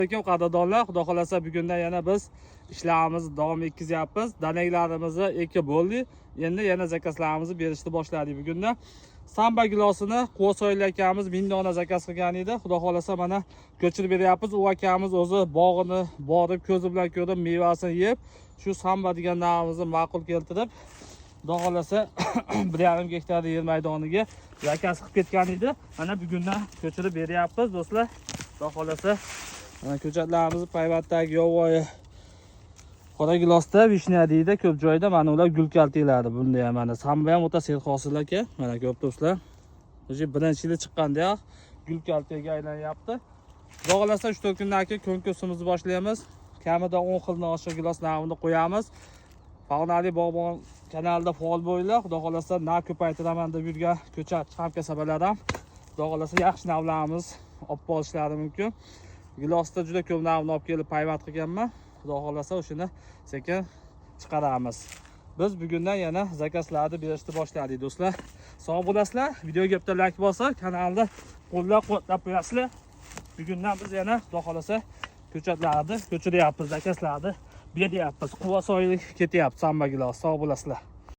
Lekin qadrdonlar, xudo xolasa bugundan yana biz ishlarimizni davom etkazyapmiz. Danaklarimizni ekib bo'ldik. Endi yana zakazlarimizni berishni boshladik bugundan. Samba gilosini Quvasoyli akamiz 1000 dona zakaz qilgan edi. Xudo xolasa mana ko'chirib beryapmiz. U akamiz o'zi bog'ini borib ko'zi bilan ko'rib, mevasini yeb, shu samba degan nomimizni ma'qul keltirib, xudo xolasa 1,5 gektar yer maydoniga zakaz qilib ketgan edi. Mana bugundan ko'chirib beryapmiz do'stlar. Xudo xolasa mana ko'chatlarimizni payvandagi yovvoyi qora gilosda vishnya deydi, ko'p joyda mana ular gul kaltiladi. Bunda ham mana samba ham o'ta serhosil aka. Mana ko'p do'stlar. O'sha birinchi yili chiqqanda gul kaltiga aylanyapti. Xudo xolasa 3-4 kundan keyin konkursimizni boshlaymiz. Kamida 10 xildan oshiq gilos nomini qo'yamiz. Faunali bog'bon kanalida faol bo'linglar. Xudo xolasa narx ko'paytiraman deb yurgan ko'chat hamkasblar ham xudo xolasa yaxshi navlarimiz olib qolishlari mumkin. Gilosda juda ko'p navni olib kelib payvand qilganman. Xudo xolasa o'shini sekin chiqaramiz. Biz bugundan yana zakazlarni berishni boshladik do'stlar. Sog' bo'lasizlar. Videoga bitta like bosib, kanalni qo'llab-quvvatlab qo'yasizlar. Bugundan biz yana xudo xolasa ko'chatlarni ko'chiryapmiz, zakazlarni beryapmiz. Quvasoylik ketyapti samba gilos. Sog' bo'lasizlar.